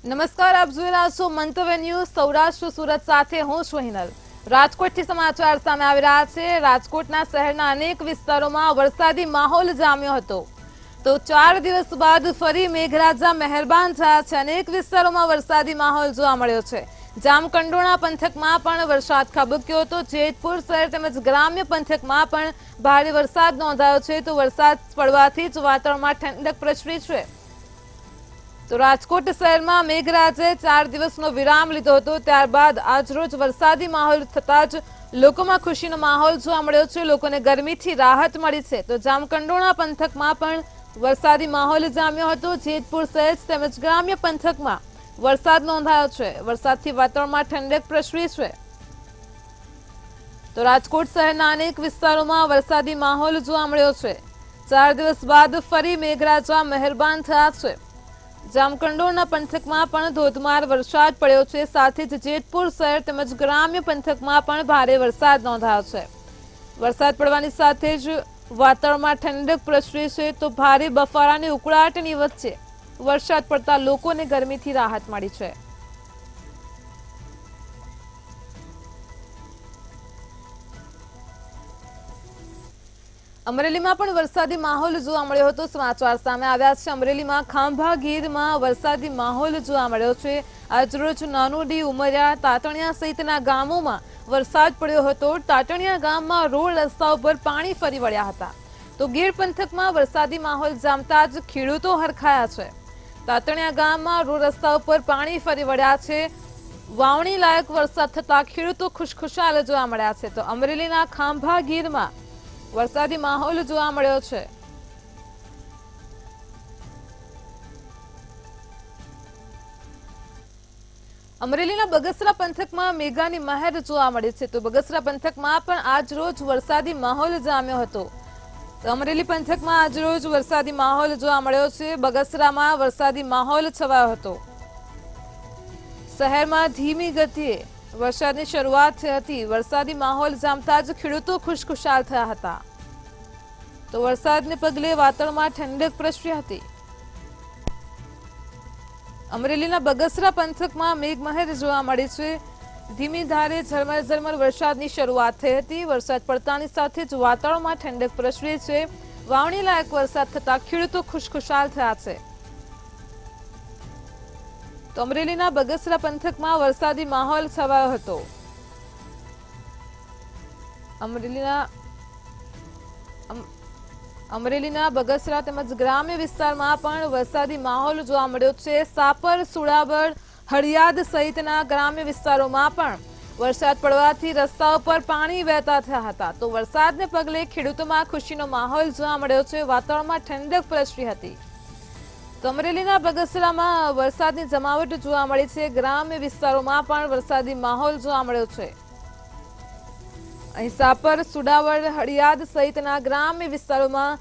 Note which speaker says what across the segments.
Speaker 1: નમસ્કાર, આપ જોઈ રહ્યા છો મંતવ્ય ન્યૂઝ સૌરાષ્ટ્ર સુરત સાથે હું છું હિનલ। રાજકોટથી સમાચાર સામે આવી રહ્યા છે। રાજકોટના શહેરના અનેક વિસ્તારોમાં વરસાદી માહોલ જામ્યો હતો। તો 4 દિવસ બાદ ફરી મેઘરાજા મહેરબાન થયા છે। અનેક વિસ્તારોમાં વરસાદી માહોલ જોવા મળ્યો છે। જામકંડોરણા પંથકમાં પણ વરસાદ ખાબક્યો હતો। જેતપુર શહેર તેમજ ગ્રામ્ય પંથકમાં પણ ભારે વરસાદ નોંધાયો છે। તો વરસાદ પડવાથી જ વાતાવરણમાં ઠંડક પ્રસરી છે। તો રાજકોટ શહેરમાં મેઘરાજાએ 4 દિવસનો વિરામ લીધો હતો। ત્યારબાદ આજરોજ વરસાદી માહોલ થતાં જ લોકોમાં ખુશીનો માહોલ જોવા મળ્યો છે। લોકોને ગરમીથી રાહત મળી છે। તો જામકંડોરણા પંથકમાં પણ વરસાદી માહોલ જામ્યો હતો। જેતપુર શહેર તેમજ ગ્રામ્ય પંથકમાં વરસાદ નોંધાયો છે। વરસાદથી વાતાવરણમાં ઠંડક પ્રસરી છે। તો રાજકોટ શહેરના અનેક વિસ્તારોમાં વરસાદી માહોલ જોવા મળ્યો છે। 4 દિવસ બાદ ફરી મેઘરાજા મહેરબાન થયા છે। જામકંડોરણા પંથકમાં પણ ધોધમાર વરસાદ પડ્યો છે। સાથે જ જેતપુર શહેર તેમજ ગ્રામ્ય પંથકમાં પણ ભારે વરસાદ નોંધાયો છે। વરસાદ પડવાની સાથે જ વાતાવરણમાં ઠંડક પ્રસરી છે। તો ભારે બફારાની ઉકળાટની વચ્ચે વરસાદ પડતા લોકોને ગરમીથી રાહત મળી છે। અમરેલીમાં પણ વરસાદી માહોલ જોવા મળ્યો હતો। સમાચાર સામે આવ્યા છે। અમરેલીમાં ખાંભા ગીરમાં વરસાદી માહોલ જોવા મળ્યો છે। આજરોજ નાનુડી, ઉમરિયા, તાતણિયા સહિતના ગામોમાં વરસાદ પડ્યો હતો। તાતણિયા ગામમાં રોડ રસ્તા ઉપર પાણી ફરી વળ્યા હતા। તો ગીર પંથકમાં વરસાદી માહોલ જામતા જ ખેડૂતો હરખાયા છે। તાતણિયા ગામમાં રોડ રસ્તા ઉપર પાણી ફરી વળ્યા છે। વાવણી લાયક વરસાદ થતા ખેડૂતો ખુશખુશાલ જોવા મળ્યા છે। તો અમરેલીના ખાંભા ગીરમાં વરસાદી માહોલ જોવા મળ્યો છે। અમરેલીના બગસરા પંથકમાં મેઘાની મહેર જોવા મળી છે। તો બગસરા પંથકમાં પણ આજ રોજ વરસાદી માહોલ જામ્યો હતો। તો અમરેલી પંથકમાં આજ રોજ વરસાદી માહોલ જોવા મળ્યો છે। બગસરામાં વરસાદી માહોલ છવાયો હતો। શહેરમાં ધીમી ગતિએ વરસાદની શરૂઆત થઈ હતી। વરસાદી માહોલ જામતા જ ખેડૂતો ખુશખુશાલ થયા હતા। તો વરસાદને પગલે વાતાવરણમાં ઠંડક પ્રસરી હતી। અમરેલીના બગસરા પંથકમાં મેઘમહેર જોવા મળી છે। ધીમી ધારે ઝરમર ઝરમર વરસાદની શરૂઆત થઈ હતી। વરસાદ પડતાની સાથે જ વાતાવરણમાં ઠંડક પ્રસરી છે। વાવણી લાયક વરસાદ થતા ખેડૂતો ખુશખુશાલ થયા છે। તો અમરેલીના બગસરા પંથકમાં વરસાદી માહોલ છવાયો હતો। અમરેલીના બગસરા તેમજ ગ્રામ્ય વિસ્તારમાં પણ વરસાદી માહોલ જોવા મળ્યો છે। સાપર, સુડાબડ, હળિયાદ સહિતના ગ્રામ્ય વિસ્તારોમાં પણ વરસાદ પડવાથી રસ્તાઓ પર પાણી વહેતા થયા હતા। તો વરસાદને પગલે ખેડૂતોમાં ખુશીનો માહોલ જોવા મળ્યો છે। વાતાવરણમાં ઠંડક પ્રસરી હતી। તો અમરેલીના બગસરામાં વરસાદની જમાવટ જોવા મળી છે। ગ્રામ્ય વિસ્તારોમાં પણ વરસાદી માહોલ જોવા મળ્યો છે। અહીં સાપર, સુડાવડ, હળિયાદ સહિતના ગ્રામ્ય વિસ્તારોમાં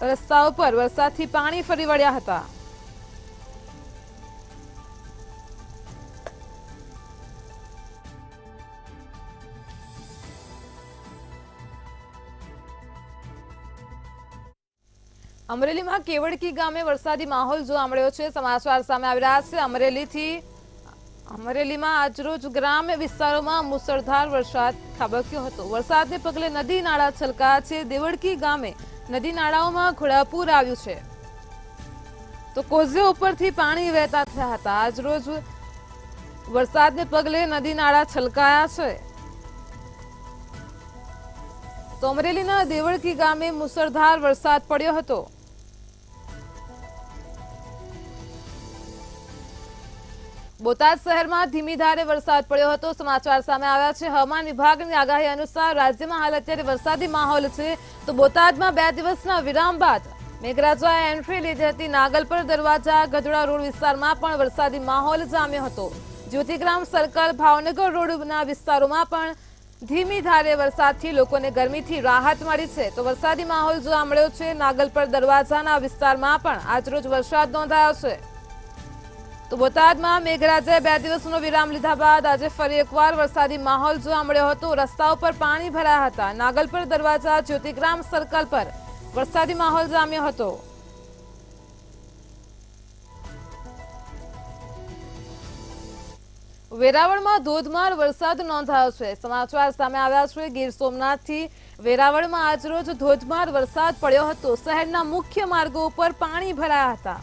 Speaker 1: રસ્તાઓ પર વરસાદથી પાણી ફરી વળ્યા હતા। અમરેલીમાં કેવડકી ગામે વરસાદી માહોલ જોવા મળ્યો છે। સમાચાર સામે આવી રહ્યા છે। અમરેલીમાં આજરોજ ગ્રામ્ય વિસ્તારોમાં મુસળધાર વરસાદ ખાબક્યો હતો। વરસાદને પગલે નદી નાળા છલકાયા છે। દેવડકી ગામે નદી નાળાઓમાં ઘોડાપૂર આવ્યું છે। તો કોઝવે ઉપરથી પાણી વહેતા થયા હતા। આજરોજ વરસાદને પગલે નદી નાળા છલકાયા છે। તો અમરેલીના દેવડકી ગામે મુસળધાર વરસાદ પડ્યો હતો। બોટાદ શહેરમાં ધીમી ધારે વરસાદ પડ્યો હતો। સમાચાર સામે આવ્યા છે। હવામાન વિભાગની આગાહી અનુસાર રાજ્યમાં હાલ અત્યારે વરસાદી માહોલ છે। તો બોટાદમાં 2 દિવસના વિરામ બાદ મેઘરાજાએ એન્ટ્રી લીધી હતી। નાગલપર દરવાજા, ગઢડા રોડ વિસ્તારમાં પણ વરસાદી માહોલ જામ્યો હતો। જ્યોતિગ્રામ સર્કલ, ભાવનગર રોડના વિસ્તારોમાં પણ ધીમી ધારે વરસાદથી લોકોને ગરમીથી રાહત મળી છે। તો વરસાદી માહોલ જોવા મળ્યો છે। નાગલપર દરવાજાના વિસ્તારમાં પણ આજરોજ વરસાદ નોંધાયો છે। તો બોટાદમાં મેઘરાજાએ 2 દિવસનો વિરામ લીધા બાદ આજે ફરી એકવાર વરસાદી માહોલ જોવા મળ્યો હતો। રસ્તાઓ પર પાણી ભરાયા હતા। નાગલપર દરવાજા, જ્યોતિગ્રામ સર્કલ પર વરસાદી માહોલ જામ્યો હતો। વેરાવળમાં ધોધમાર વરસાદ નોંધાયો છે। સમાચાર સામે આવ્યા છે ગીર સોમનાથથી વેરાવળમાં આજરોજ ધોધમાર વરસાદ પડ્યો હતો। શહેરના મુખ્ય માર્ગો ઉપર પાણી ભરાયા હતા।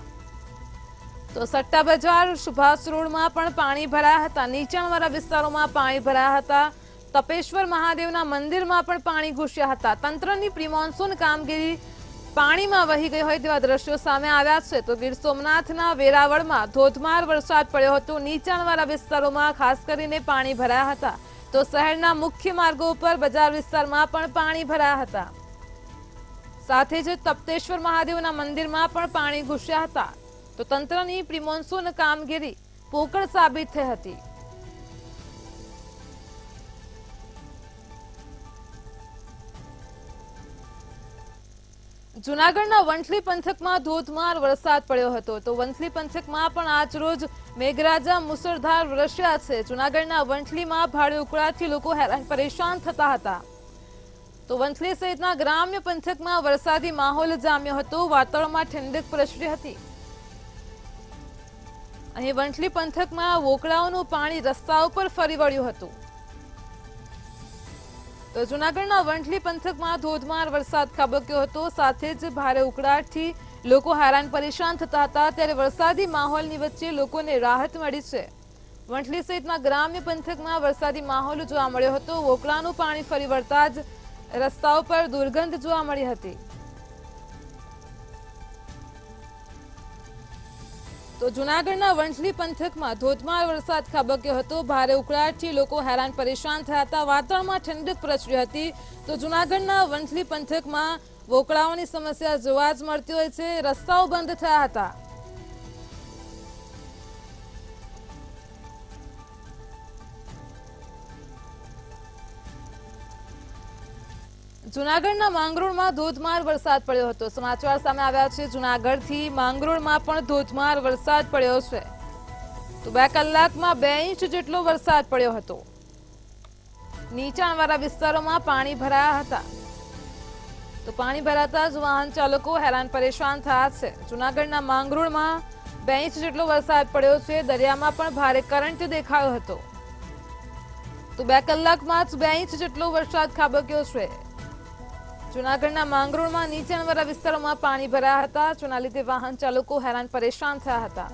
Speaker 1: તો સટ્ટા બજાર સુભાષ રોડમાં પણ પાણી ભરાયા હતા। નીચાણવાળા વિસ્તારોમાં પાણી ભરાયા હતા। તપેશ્વર મહાદેવના મંદિરમાં પણ પાણી ઘૂસ્યા હતા। તંત્રની પ્રી મોન્સૂન કામગીરી પાણીમાં વહી ગઈ હોય તેવા દ્રશ્યો સામે આવ્યા છે। તો ગીર સોમનાથના વેરાવળમાં ધોધમાર વરસાદ પડ્યો હતો। નીચાણવાળા વિસ્તારોમાં ખાસ કરીને પાણી ભરાયા હતા। તો શહેરના મુખ્ય માર્ગો ઉપર બજાર વિસ્તારમાં પણ પાણી ભરાયા હતા। સાથે જ તપતેશ્વર મહાદેવના મંદિરમાં પણ પાણી ઘૂસ્યા હતા। તો તંત્રની પ્રી મોન્સૂન કામગીરી પોકળ સાબિત થઈ હતી। જૂનાગઢના વંથલી પંથકમાં ધોધમાર વરસાદ પડ્યો હતો। તો વંથલી પંથકમાં પણ આજરોજ મેઘરાજા મુસળધાર વરસ્યા છે। જૂનાગઢના વંથલીમાં ભારે ઉકળાટથી લોકો હેરાન પરેશાન થતા હતા। તો વંથલી સહિતના ગ્રામ્ય પંથકમાં વરસાદી માહોલ જામ્યો હતો। વાતાવરણમાં ઠંડક પ્રસરી હતી। અહીં વંથલી પંથકમાં વોકળાઓનું પાણી રસ્તા ઉપર ફરી વળ્યું હતું। તો જૂનાગઢના વંથલી પંથકમાં ધોધમાર વરસાદ ખાબક્યો હતો। સાથે જ ભારે ઉકળાટથી લોકો હેરાન પરેશાન થતા હતા। ત્યારે વરસાદી માહોલની વચ્ચે લોકોને રાહત મળી છે। વંથલી સહિતના ગ્રામ્ય પંથકમાં વરસાદી માહોલ જોવા મળ્યો હતો। વોકળાનું પાણી ફરી વળતા જ રસ્તાઓ પર દુર્ગંધ જોવા મળી હતી। તો જૂનાગઢના વંથલી પંથકમાં ધોધમાર વરસાદ ખાબક્યો હતો। ભારે ઉકળાટથી લોકો હેરાન પરેશાન થયા હતા। વાતાવરણમાં ઠંડક પ્રસરી હતી। તો જૂનાગઢના વંથલી પંથકમાં વોકળાઓની સમસ્યા જોવા જ મળતી હોય છે। રસ્તાઓ બંધ થયા હતા। જૂનાગઢના માંગરોળમાં ધોધમાર વરસાદ પડ્યો હતો। સમાચાર સામે આવ્યા છે જૂનાગઢથી માંગરોળમાં પણ ધોધમાર વરસાદ પડ્યો છે। તો 2 કલાકમાં 2 ઇંચ જેટલો વરસાદ પડ્યો હતો। નીચાણવાળા વિસ્તારોમાં પાણી ભરાયા હતા। તો પાણી ભરાતા જ વાહન ચાલકો હેરાન પરેશાન થયા છે। જૂનાગઢના માંગરોળમાં 2 ઇંચ જેટલો વરસાદ પડ્યો છે। દરિયામાં પણ ભારે કરંટ દેખાયો હતો। તો 2 કલાકમાં જ 2 ઇંચ જેટલો વરસાદ ખાબક્યો છે। જૂનાગઢના માંગરોળમાં નીચાણવાળા વિસ્તારોમાં પાણી ભરાયા હતા। જેના લીધે વાહન ચાલકો હેરાન પરેશાન થયા હતા।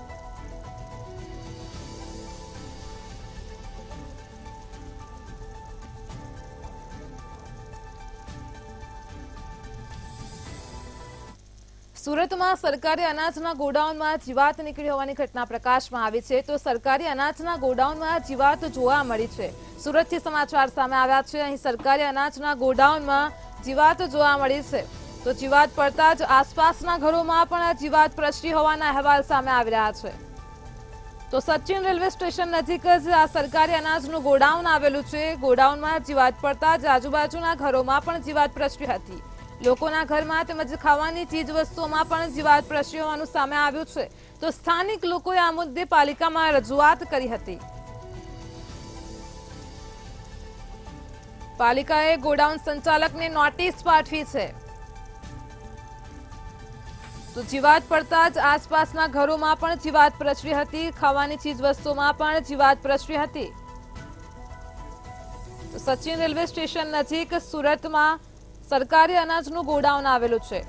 Speaker 1: સુરતમાં સરકારી અનાજના ગોડાઉનમાં જીવાત નીકળી હોવાની ઘટના પ્રકાશમાં આવી છે। તો સરકારી અનાજના ગોડાઉનમાં જીવાત જોવા મળી છે। સુરતથી સમાચાર સામે આવ્યા છે। અહીં સરકારી અનાજના ગોડાઉનમાં જીવાત જોવા મળી છે। તો જીવાત પડતા જ આસપાસના ઘરોમાં પણ જીવાત પ્રસરી હોવાના અહેવાલ સામે આવી રહ્યા છે। તો સચિન રેલવે સ્ટેશન નજીક જ આ સરકારી અનાજનું ગોડાઉન આવેલું છે। ગોડાઉનમાં જીવાત પડતા જ આજુબાજુના ઘરોમાં પણ જીવાત પ્રસરી હતી। લોકોના ઘરમાં તેમજ ખાવાની ચીજ વસ્તુઓમાં પણ જીવાત પ્રસરી હોવાનું સામે આવ્યું છે। તો સ્થાનિક લોકોએ આ મુદ્દે પાલિકામાં રજૂઆત કરી હતી। પાલિકાએ ગોડાઉન સંચાલકને નોટિસ પાઠવી છે। તો જીવાત પડતા જ આસપાસના ઘરોમાં પણ જીવાત પ્રસરી હતી। ખાવાની ચીજ વસ્તુઓમાં પણ જીવાત પ્રસરી હતી। તો સચિન રેલવે સ્ટેશન નજીક સુરતમાં સરકારી અનાજનું ગોડાઉન આવેલું છે।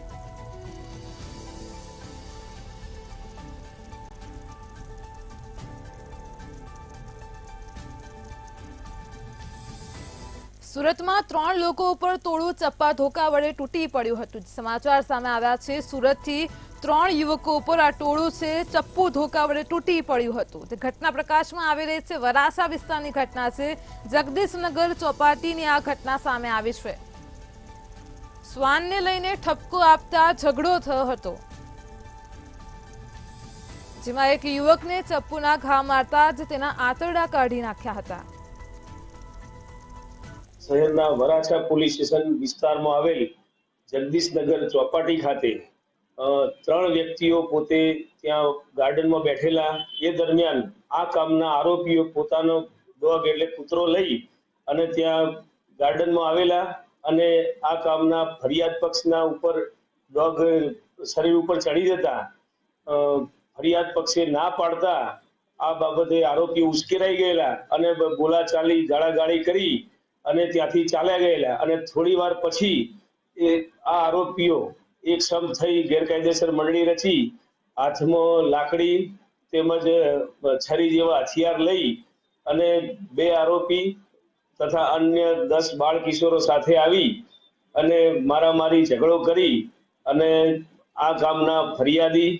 Speaker 1: સુરતમાં 3 લોકો ઉપર તોડું ચપ્પા ધોકા વડે તૂટી પડ્યું હતું। સમાચાર સામે આવ્યા છે સુરતથી 3 યુવકો ઉપર આ ટોળું છે ચપ્પુ ધોકા વડે તૂટી પડ્યું હતું। તે ઘટના પ્રકાશમાં આવી રહી છે। વરાસા વિસ્તારની ઘટના છે। જગદીશનગર ચોપાટીની આ ઘટના સામે આવી છે। શ્વાનને લઈને ઠપકો આપતા ઝઘડો થયો હતો। જેમાં એક યુવકને ચપ્પુના ઘા મારતા જ તેના આંતરડા કાઢી નાખ્યા હતા।
Speaker 2: શહેરના વરાછા પોલીસ સ્ટેશન વિસ્તારમાં આવેલ જગદીશનગર ચોપાટી ખાતે 3 વ્યક્તિઓ પોતે ત્યાં ગાર્ડનમાં બેઠેલા એ દરમિયાન આ કામના આરોપીઓ પોતાનો ડોગ એટલે કૂતરો લઈ અને ત્યાં ગાર્ડનમાં આવેલા અને આ કામના ફરિયાદ પક્ષના ઉપર ડોગ શરીર ઉપર ચડી જતા ફરિયાદ પક્ષે ના પાડતા આ બાબતે આરોપી ઉશ્કેરાઈ ગયેલા અને બોલાચાલી ગાળાગાળી કરી અને ત્યાંથી ચાલ્યા ગયેલા અને થોડી વાર પછી આ આરોપીઓ એક સમ થઈ ગેરકાયદેસર મંડળી રચી હાથમાં લાકડી તેમજ છરી જેવા હથિયાર લઈ અને 2 આરોપી તથા અન્ય 10 બાળ કિશોરો સાથે આવી અને મારામારી ઝઘડો કરી અને આ ગામના ફરિયાદી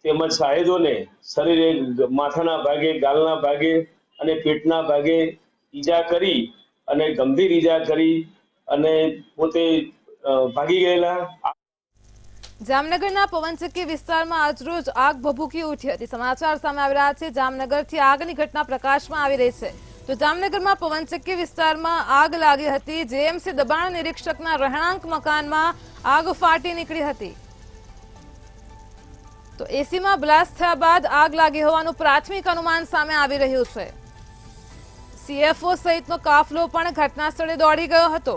Speaker 2: તેમજ સાહેદોને શરીરે માથાના ભાગે, ગાલના ભાગે અને પેટના ભાગે ઈજા કરી અને ગંભીર ઈજા કરી અને પોતે ભાગી ગયેલા।
Speaker 1: જામનગરના પવનચક્કી વિસ્તારમાં આજરોજ આગ ભભૂકી ઉઠી હતી। સમાચાર સામે આવી રહ્યા છે જામનગરથી આગની ઘટના પ્રકાશમાં આવી રહી છે। તો જામનગરમાં પવનચક્કી વિસ્તારમાં આગ લાગી હતી। જેએમસી દબાણ નિરીક્ષકના રહેણાંક મકાનમાં આગ ફાટી નીકળી હતી। તો એસીમાં બ્લાસ્ટ થયા બાદ આગ લાગી હોવાનું પ્રાથમિક અનુમાન સામે આવી રહ્યું છે। સીએફઓ સહિતનો કાફલો પણ ઘટના સ્થળે દોડી ગયો હતો।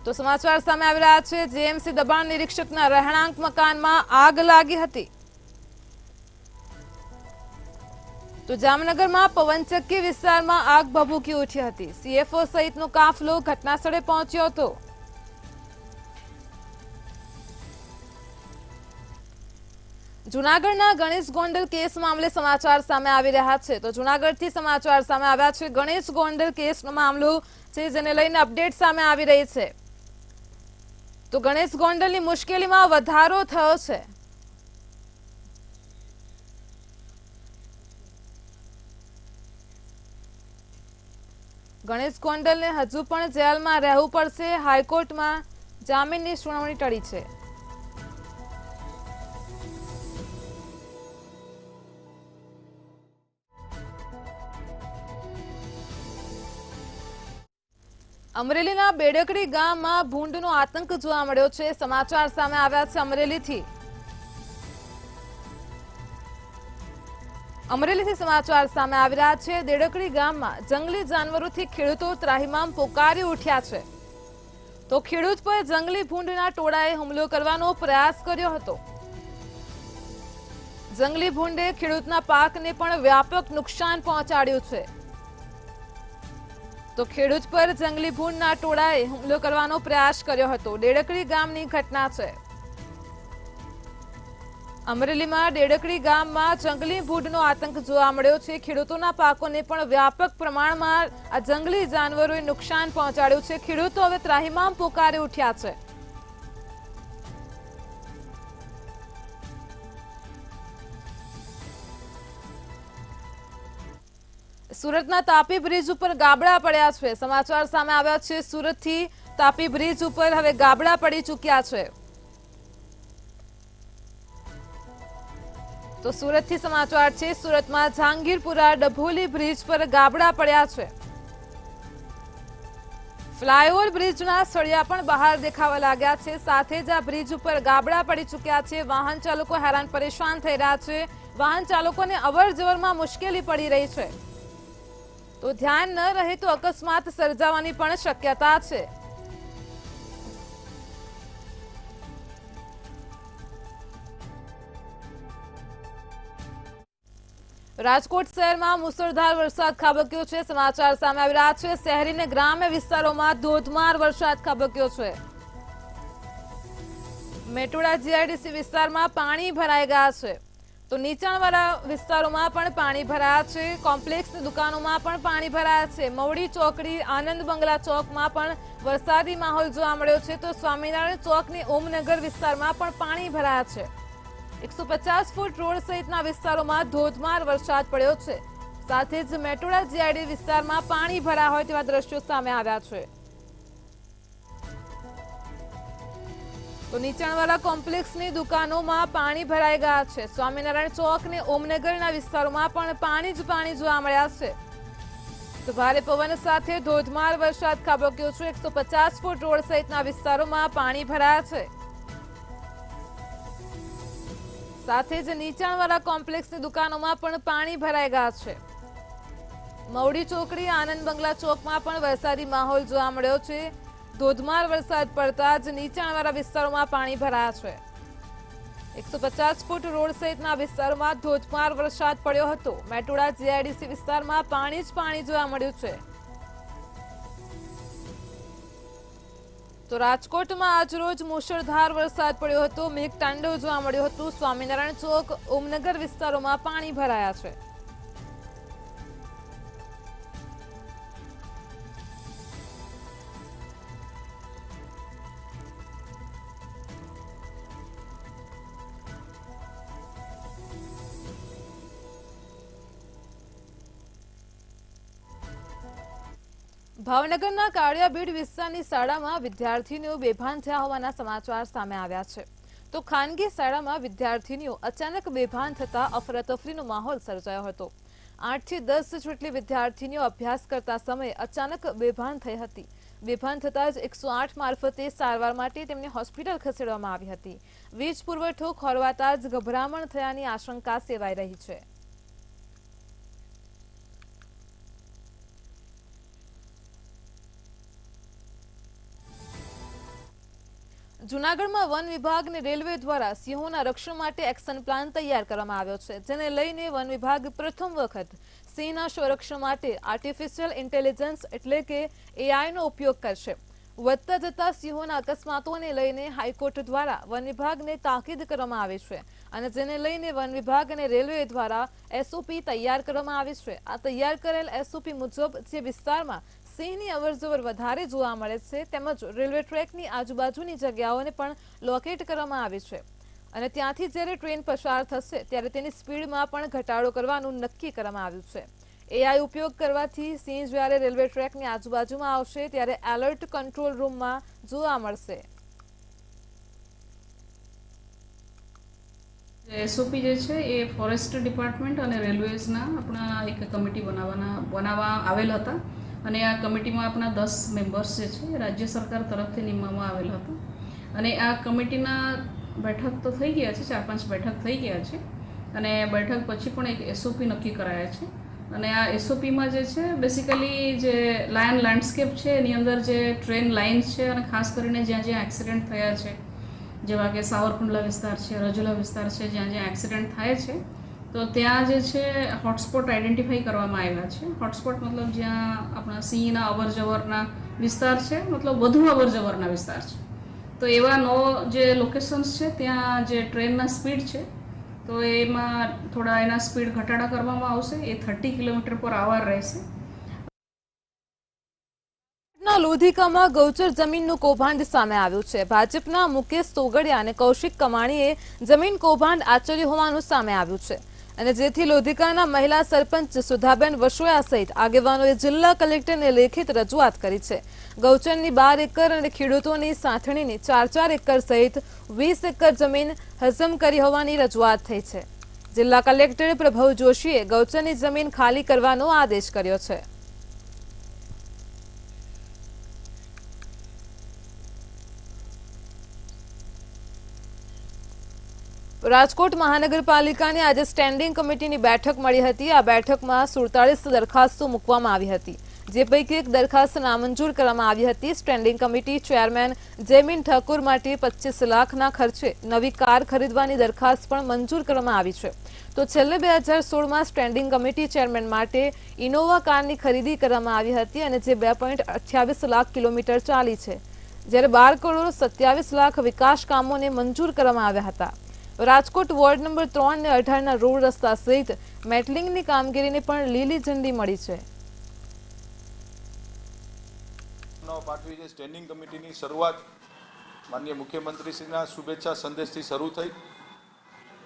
Speaker 1: તો સમાચાર સામે આવી રહ્યા છે જેએમસી દબાણ નિરીક્ષકના રહેણાંક મકાનમાં આગ લાગી હતી। તો જામનગરમાં પવનચક્કી વિસ્તારમાં આગ ભભૂકી ઉઠી હતી। સીએફઓ સહિતનો કાફલો ઘટના સ્થળે પહોંચ્યો હતો। જૂનાગઢના ગણેશ ગોંડલ કેસ મામલે સમાચાર સામે આવી રહ્યા છે। તો જૂનાગઢથી સમાચાર સામે આવ્યા છે ગણેશ ગોંડલ કેસનો મામલો છે જેને લઈને અપડેટ સામે આવી રહી છે। તો ગણેશ ગોંડલની મુશ્કેલીમાં વધારો થયો છે। ગણેશ ગોંડલને હજુ પણ જેલમાં રહેવું પડશે। હાઈકોર્ટમાં જામીનની સુનાવણી ટળી છે। અમરેલીના બેડકડી ગામમાં ભૂંડનો આતંક જોવા મળ્યો છે। સમાચાર સામે આવ્યા છે અમરેલીથી સમાચાર સામે આવી રહ્યા છે। બેડકડી ગામમાં જંગલી જાનવરોથી ખેડૂતો ત્રાહિમામ પોકારી ઉઠ્યા છે। તો ખેડૂત પર જંગલી ભૂંડના ટોળાએ હુમલો કરવાનો પ્રયાસ કર્યો હતો। જંગલી ભૂંડે ખેડૂતના પાકને પણ વ્યાપક નુકસાન પહોંચાડ્યું છે। તો ખેડૂત પર જંગલી ભૂંડના ટોળાએ હુમલો કરવાનો પ્રયાસ કર્યો હતો। ડેડકડી ગામની ઘટના છે। અમરેલીમાં ડેડકડી ગામમાં જંગલી ભૂંડનો આતંક જોવા મળ્યો છે। ખેડૂતોના પાકોને પણ વ્યાપક પ્રમાણમાં આ જંગલી જાનવરોએ નુકસાન પહોંચાડ્યું છે। ખેડૂતો હવે ત્રાહિમામ પોકારી ઉઠ્યા છે। સુરતના તાપી બ્રિજ ઉપર ગાબડા પડ્યા છે। સમાચાર સામે આવ્યા છે સુરતથી તાપી બ્રિજ ઉપર હવે ગાબડા પડી ચૂક્યા છે। તો સુરતથી સમાચાર છે સુરતમાં જહાંગીરપુરા ડભોલી બ્રિજ પર ગાબડા પડ્યા છે। ફ્લાયઓવર બ્રિજના સળિયા પણ બહાર દેખાવા લાગ્યા છે। સાથે જ આ બ્રિજ ઉપર ગાબડા પડી ચૂક્યા છે। વાહન ચાલકો હેરાન પરેશાન થઈ રહ્યા છે। વાહન ચાલકોને અવરજવરમાં મુશ્કેલી પડી રહી છે। તો ધ્યાન ન રહે તો અકસ્માત સર્જાવાની પણ શક્યતા છે। રાજકોટ શહેરમાં મુસળધાર વરસાદ ખાબક્યો છે। સમાચાર સામે આવી રહ્યા છે શહેરી અને ગ્રામ્ય વિસ્તારોમાં ધોધમાર વરસાદ ખાબક્યો છે। મેટોડા જીઆઈડીસી વિસ્તારમાં પાણી ભરાઈ ગયા છે। તો નીચાણવાળા વિસ્તારોમાં પણ પાણી ભરાયા છે। કોમ્પ્લેક્સની દુકાનોમાં પણ પાણી ભરાયા છે। મવડી ચોકડી આનંદ બંગલા ચોકમાં પણ વરસાદી માહોલ જોવા મળ્યો છે। તો સ્વામિનારાયણ ચોકની ઓમનગર વિસ્તારમાં પણ પાણી ભરાયા છે। 150 ફૂટ રોડ સહિતના વિસ્તારોમાં ધોધમાર વરસાદ પડ્યો છે। સાથે જ મેટોડા જીઆઈડી વિસ્તારમાં પાણી ભરાયા હોય તેવા દ્રશ્યો સામે આવ્યા છે। તો નીચાણવાળા કોમ્પ્લેક્સની દુકાનોમાં પાણી ભરાઈ ગયા છે। સ્વામિનારાયણ ચોક અને ઓમનગરના વિસ્તારોમાં પણ પાણી જ પાણી જોવા મળ્યા છે। તો ભારે પવન સાથે ધોધમાર વરસાદ ખાબક્યો છે। 150 ફૂટ રોડ સહિતના વિસ્તારોમાં પાણી ભરાયા છે। સાથે જ નીચાણવાળા કોમ્પ્લેક્સની દુકાનોમાં પણ પાણી ભરાઈ ગયા છે। મવડી ચોકડી આનંદ બંગલા ચોકમાં પણ વરસાદી માહોલ જોવા મળ્યો છે। ધોધમાર વરસાદ પડતા જ નીચાણવાળા વિસ્તારોમાં પાણી ભરાયા છે। 150 ફૂટ રોડ સહિતના વિસ્તારોમાં ધોધમાર વરસાદ પડ્યો હતો. મેટોડા જીઆઈડીસી વિસ્તારમાં પાણી જ પાણી જોવા મળ્યું છે. તો રાજકોટમાં આજરોજ મુશળધાર વરસાદ પડ્યો હતો. મેઘતાંડવ જોવા મળ્યું હતું. સ્વામિનારાયણ ચોક, ઓમનગર વિસ્તારોમાં પાણી ભરાયા છે. ભાવનગરના કાળિયાબીડ વિસ્તારની શાળામાં વિદ્યાર્થીનીઓ બેભાન થયા હોવાના સમાચાર સામે આવ્યા છે. તો ખાનગી શાળામાં વિદ્યાર્થીનીઓ અચાનક બેભાન થતા અફરાતફરીનો માહોલ સર્જાયો હતો. 8 થી 10 જેટલી વિદ્યાર્થીનીઓ અભ્યાસ કરતા સમયે અચાનક બેભાન થઈ હતી. બેભાન થતા જ 108 મારફતે સારવાર માટે તેમને હોસ્પિટલ ખસેડવામાં આવી હતી. વીજ પુરવઠો ખોરવાતા જ ગભરામણ થયાની આશંકા સેવાઈ રહી છે. જૂનાગઢમાં વન વિભાગ અને રેલવે દ્વારા સિંહોના રક્ષણ માટે એક્શન પ્લાન તૈયાર કરવામાં આવ્યો છે, જેને લઈને વન વિભાગ પ્રથમ વખત સિંહના સંરક્ષણ માટે આર્ટિફિશિયલ ઇન્ટેલિજન્સ એટલે કે એઆઈનો ઉપયોગ કરશે. વધતા જતા સિંહોના અકસ્માતોને લઈને હાઈકોર્ટ દ્વારા વન વિભાગને તાકીદ કરવામાં આવી છે અને જેને લઈને વન વિભાગ અને રેલવે દ્વારા એસઓપી તૈયાર કરવામાં આવી છે. આ તૈયાર કરેલ એસઓપી મુજબ જે વિસ્તારમાં સિંહની અવરજવર વધારે જોવા મળે છે તેમજ રેલવે ટ્રેકની આજુબાજુની જગ્યાઓને પણ લોકેટ કરવામાં આવી છે અને ત્યાંથી જ્યારે ટ્રેન પસાર થશે ત્યારે તેની સ્પીડમાં પણ ઘટાડો કરવાનું નક્કી કરવામાં આવ્યું છે. એઆઈ ઉપયોગ કરવાથી સિંહ જ્યારે રેલવે ટ્રેકની આજુબાજુમાં આવશે ત્યારે એલર્ટ કંટ્રોલ રૂમમાં જોવા મળશે.
Speaker 3: એસઓપી જે છે એ ફોરેસ્ટ ડિપાર્ટમેન્ટ અને રેલવેઝના આપણા એક કમિટી બનાવવા આવેલ હતા અને આ કમિટીમાં આપણા 10 મેમ્બર્સ જે છે રાજ્ય સરકાર તરફથી નિમવામાં આવેલ હતા અને આ કમિટીના બેઠક તો થઈ ગયા છે, 4-5 બેઠક થઈ ગયા છે અને બેઠક પછી પણ એક એસઓપી નક્કી કરાયા છે અને આ એસઓપીમાં જે છે બેસિકલી જે લાયન લેન્ડસ્કેપ છે એની અંદર જે ટ્રેન લાઇન્સ છે અને ખાસ કરીને જ્યાં જ્યાં એક્સિડન્ટ થયા છે જેવા કે સાવરકુંડલા વિસ્તાર છે, રજુલા વિસ્તાર છે, જ્યાં જ્યાં એક્સિડન્ટ થાય છે તો ત્યાં જે છે હોટસ્પોટ આઈડેન્ટિફાઈ કરવામાં આવ્યા છે. હોટસ્પોટ મતલબ જ્યાં આપણા સિંહના અવરજવરના વિસ્તાર છે, મતલબ વધુ અવરજવરના વિસ્તાર છે. તો એવા 9 જે લોકેશન્સ છે ત્યાં જે ટ્રેનના સ્પીડ છે તો એમાં થોડા એના સ્પીડ ઘટાડા કરવામાં આવશે. એ 30 km/h રહેશે.
Speaker 1: લોધિકામાં ગૌચર જમીનનું કૌભાંડ સામે આવ્યું છે. ભાજપના મુકેશ તોગડિયા અને કૌશિક કમાણીએ જમીન કૌભાંડ આચર્યું હોવાનું સામે આવ્યું છે અને જેથી લોધિકાના મહિલા સરપંચ સુધાબેન વસોયા સહિત આગેવાનોએ જિલ્લા કલેક્ટરને લેખિત રજૂઆત કરી છે. ગૌચરની 12 એકર અને ખેડૂતોની સાંથણીની 4-4 એકર સહિત 20 એકર જમીન હજમ કરી હોવાની રજૂઆત થઈ છે. જિલ્લા કલેક્ટર પ્રભવ જોશીએ ગૌચરની જમીન ખાલી કરવાનો આદેશ કર્યો છે. રાજકોટ મહાનગરપાલિકાની આજે સ્ટેન્ડિંગ કમિટીની બેઠક મળી હતી. આ બેઠકમાં 47 દરખાસ્તો મૂકવામાં આવી હતી, જે પૈકી એક દરખાસ્ત નામંજૂર કરવામાં આવી હતી. Standing committee chairman Jaymin Thakor માટે 25 લાખના ખર્ચે નવી કાર ખરીદવાની દરખાસ્ત પણ મંજૂર કરવામાં આવી છે. તો છેલ્લે 2016માં સ્ટેન્ડિંગ કમિટી ચેરમેન માટે ઇનોવા કારની ખરીદી કરવામાં આવી હતી અને જે 2.28 લાખ કિલોમીટર ચાલી છે, જ્યારે 12 કરોડ 27 લાખ વિકાસ કામોને મંજૂર કરવામાં આવ્યા હતા. રાજકોટ વોર્ડ નંબર 3 અને 18ના રોડ રસ્તા સહિત મેટલિંગની કામગીરીને પણ લીલી ઝંડી મળી છે.
Speaker 4: પાટવી જે સ્ટેન્ડિંગ કમિટીની શરૂઆત માનનીય મુખ્યમંત્રીશ્રીના શુભેચ્છા સંદેશથી શરૂ થઈ.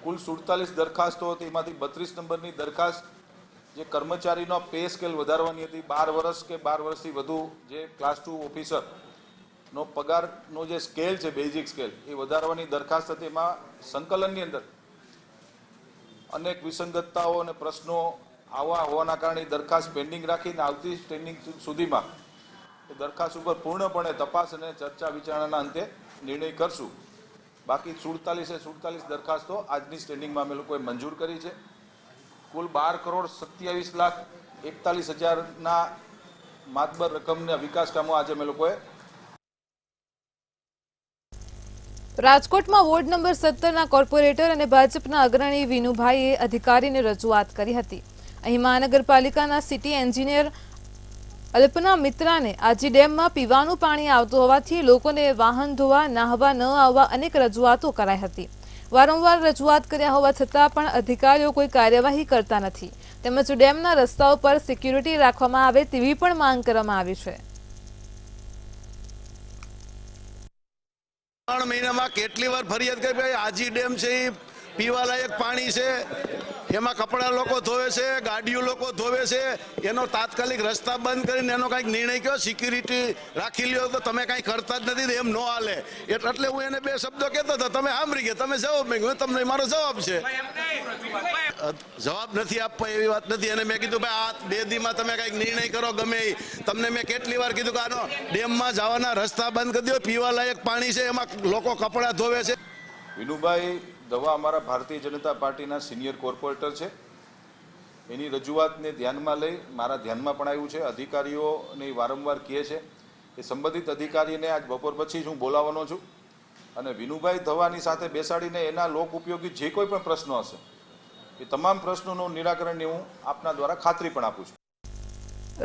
Speaker 4: કુલ 47 દરખાસ્તો હતી, એમાંથી 32 નંબરની દરખાસ્ત જે કર્મચારીનો પે સ્કેલ વધારવાની હતી. 12 વર્ષ કે 12 વર્ષથી વધુ જે ક્લાસ 2 ઓફિસર નો પગારનો જે સ્કેલ છે, બેઝિક સ્કેલ, એ વધારવાની દરખાસ્ત હતી. એમાં સંકલનની અંદર અનેક વિસંગતતાઓ અને પ્રશ્નો આવા હોવાના કારણે દરખાસ્ત પેન્ડિંગ રાખીને આવતી સ્ટેન્ડિંગ સુધીમાં એ દરખાસ્ત ઉપર પૂર્ણપણે તપાસ અને ચર્ચા વિચારણાના અંતે નિર્ણય કરશું. બાકી 47 દરખાસ્તો આજની સ્ટેન્ડિંગમાં અમે લોકોએ મંજૂર કરી છે. કુલ 12 કરોડ 27 લાખ 41 હજારના માતબર રકમના વિકાસ કામો આજે અમે લોકોએ
Speaker 1: રાજકોટમાં વોર્ડ નંબર 17ના કોર્પોરેટર અને ભાજપના અગ્રણી વિનુભાઈએ અધિકારીને રજૂઆત કરી હતી. અહીં મહાનગરપાલિકાના સિટી એન્જિનિયર અલ્પના મિત્રાને આજી ડેમમાં પીવાનું પાણી આવતું હોવાથી લોકોને વાહન ધોવા નાહવા ન આવવા અનેક રજૂઆતો કરાઈ હતી. વારંવાર રજૂઆત કર્યા હોવા છતાં પણ અધિકારીઓ કોઈ કાર્યવાહી કરતા નથી. તેમજ ડેમના રસ્તાઓ પર સિક્યુરિટી રાખવામાં આવે તેવી પણ માંગ કરવામાં આવી છે.
Speaker 5: 3 મહિનામાં કેટલી વાર ફરિયાદ કરી ભાઈ આજી ડેમ છે એ પીવાલાયક પાણી છે, એમાં કપડાં લોકો ધોવે છે, ગાડીઓ લોકો ધોવે છે, એનો તાત્કાલિક રસ્તા બંધ કરીને એનો કંઈક નિર્ણય કયો, સિક્યુરિટી રાખી લ્યો. તો તમે કાંઈ કરતા જ નથી, એમ ન હાલે. એટલે હું એને 2 શબ્દો કહેતો હતો, તમે સાંભળી ગયા, તમે જવાબ માંગ્યો, તમને મારો જવાબ છે. જવાબ નથી આપવા એવી વાત નથી. અને મેં કીધું ભાઈ આ 2 દીમાં તમે કંઈક નિર્ણય કરો ગમે એ. તમને મેં કેટલી વાર કીધું કે આનો ડેમમાં જવાના રસ્તા બંધ કરી દો, પીવાલાયક પાણી છે, એમાં લોકો કપડાં ધોવે છે.
Speaker 4: વિનુભાઈ દવા અમારા ભારતીય જનતા પાર્ટીના સિનિયર કોર્પોરેટર છે. એની રજૂઆતને ધ્યાનમાં લઈ મારા ધ્યાનમાં પણ આવ્યું છે. અધિકારીઓને વારંવાર કહે છે એ સંબંધિત અધિકારીને આજ બપોર પછી જ હું બોલાવવાનો છું અને વિનુભાઈ દવાની સાથે બેસાડીને એના લોક ઉપયોગી જે કોઈ પણ પ્રશ્નો હશે એ તમામ પ્રશ્નોનું નિરાકરણની હું આપના દ્વારા ખાતરી પણ આપું છું.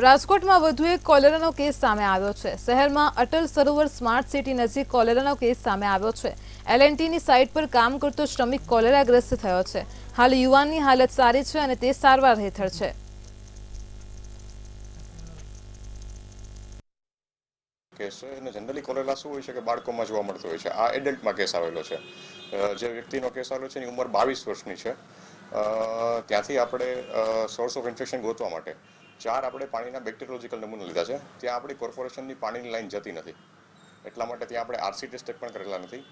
Speaker 1: રાજકોટમાં વધુ એક કોલેરાનો કેસ સામે આવ્યો છે. શહેરમાં અટલ સરોવર સ્માર્ટ સિટી નજીક કોલેરાનો કેસ સામે આવ્યો છે. L&Tની સાઇટ પર કામ કરતો શ્રમિક કોલેરાગ્રસ્ત થયો છે. હાલ યુવાનની હાલત સારી છે અને તે સારવાર હેઠળ છે.
Speaker 6: કેસ છે અને જનરલી કોલેરા શું હોય છે કે બાળકોમાં જોવા મળતો હોય છે. આ એડલ્ટમાં કેસ આવેલો છે. જે વ્યક્તિનો કેસ આવેલો છે એની ઉંમર 22 વર્ષની છે. ત્યાંથી આપણે સોર્સ ઓફ ઇન્ફેક્શન ગોતવા માટે 4 આપણે પાણીના બેક્ટેરિયોલોજીકલ નમૂના લીધા છે. ત્યાં આપણી કોર્પોરેશનની પાણીની લાઈન જતી નથી, એટલા માટે ત્યાં આપણે RC ટેસ્ટ પણ કરેલા નથી.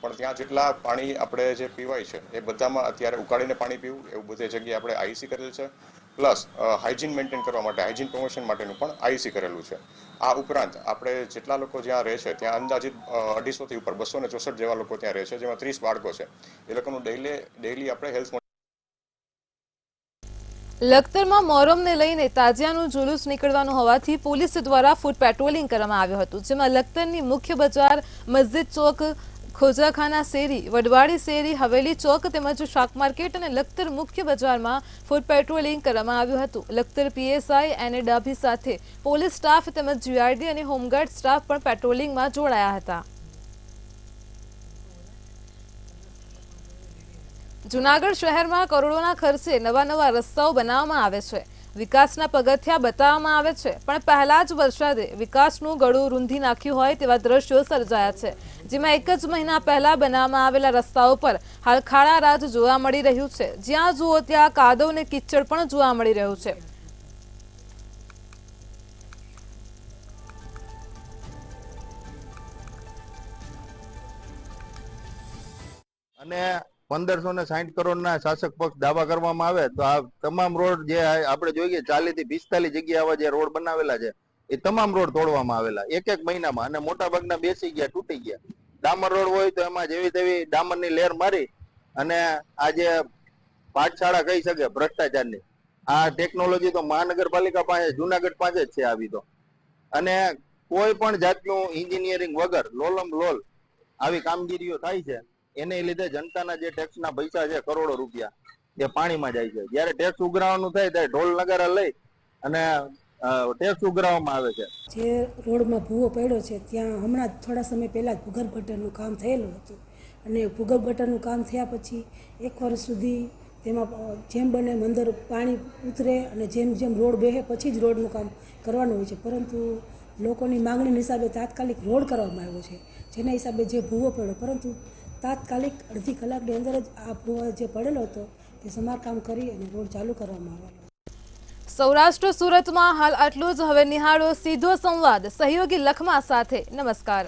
Speaker 6: પણ ત્યાં જેટલા પાણી આપણે જે પીવાય છે એ બધામાં અત્યારે ઉકાળીને પાણી પીવું એવું બધી જગ્યાએ આપણે IEC કરેલ છે. પ્લસ હાઇજીન મેન્ટેન કરવા માટે, હાઇજીન પ્રમોશન માટેનું પણ IEC કરેલું છે. આ ઉપરાંત આપણે જેટલા લોકો જ્યાં રહે છે ત્યાં અંદાજિત 250થી ઉપર 264 જેવા લોકો ત્યાં રહે છે, જેમાં 30 બાળકો છે. એ લોકોનું ડેઈલી આપણે હેલ્થ.
Speaker 1: લખતરમાં મોહરમને લઈને તાજિયાનું જુલુસ નીકળવાનું હોવાથી પોલીસ દ્વારા ફૂટ પેટ્રોલિંગ કરવામાં આવ્યું હતું, જેમાં લખતરની મુખ્ય બજાર, મસ્જિદ ચોક, ખોજાખાના શેરી, વડવાડી શેરી, હવેલી ચોક તેમજ શાક માર્કેટ અને લખતર મુખ્ય બજારમાં ફૂટ પેટ્રોલિંગ કરવામાં આવ્યું હતું. લખતર PSI અને ડાભી સાથે પોલીસ સ્ટાફ તેમજ GRD અને હોમગાર્ડ સ્ટાફ પણ પેટ્રોલિંગમાં જોડાયા હતા. જૂનાગઢ શહેરમાં કરોડોના ખર્ચે નવા રસ્તાઓ બનાવવામાં આવે છે. વિકાસના પગથિયા બતાવવામાં આવે છે, પણ પહેલા જ વરસાદે વિકાસનું ગળું રૂંધી નાખ્યું હોય તેવા દ્રશ્યો સર્જાયા છે, જેમાં 1 જ મહિના પહેલા બનાવવામાં આવેલા રસ્તાઓ પર હાલ ખાડા રાજ જોવા મળી રહ્યું છે. જ્યાં જુઓ ત્યાં કાદવ અને કિચડ પણ જોવા મળી રહ્યું છે.
Speaker 7: અને 1560 કરોડના શાસક પક્ષ દાવા કરવામાં આવે તો આ તમામ રોડ જે આપણે જોઈએ 40 થી 45 જગ્યાએ આવા જે રોડ બનાવેલા છે એ તમામ રોડ તોડવામાં આવેલા 1 મહિનામાં, અને મોટા ભાગના બેસી ગયા, તૂટી ગયા. ડામર રોડ હોય તો એમાં જેવી તેવી ડામરની લેર મારી અને આ જે પાઠશાળા કહી શકે ભ્રષ્ટાચારની, આ ટેકનોલોજી તો મહાનગરપાલિકા પાસે, જુનાગઢ પાસે જ છે આવી તો. અને કોઈ પણ જાતનું એન્જિનિયરિંગ વગર લોલમ લોલ આવી કામગીરીઓ થાય છે. એને લીધે જનતાના જે ટેક્સના પૈસા છે કરોડો રૂપિયા એ પાણીમાં જાય છે. જ્યારે ટેક્સ ઉઘરાવવાનું થાય ત્યારે ઢોલ નગારા લઈ અને ટેક્સ ઉઘરાવવામાં આવે છે.
Speaker 8: જે રોડમાં ભૂવો પડ્યો છે ત્યાં હમણાં થોડા સમય પહેલાં જ ભૂગર્ભ ગટરનું કામ થયેલું હતું, અને ભૂગર્ભ ગટરનું કામ થયા પછી 1 વર્ષ સુધી તેમાં જેમ બને અંદર પાણી ઉતરે અને જેમ રોડ બેહે પછી જ રોડનું કામ કરવાનું હોય છે. પરંતુ લોકોની માંગણીના હિસાબે તાત્કાલિક રોડ કરવામાં આવ્યો છે, જેના હિસાબે જે ભૂવો પડ્યો, પરંતુ તાત્કાલિક અડધી કલાકની અંદર જ આ ભૂવો જે પડેલો હતો તે સમારકામ કરી અને રોડ ચાલુ કરવામાં આવેલો.
Speaker 1: સૌરાષ્ટ્ર સુરતમાં હાલ આટલું જ. હવે નિહાળો સીધો સંવાદ સહયોગી લખમા સાથે. નમસ્કાર.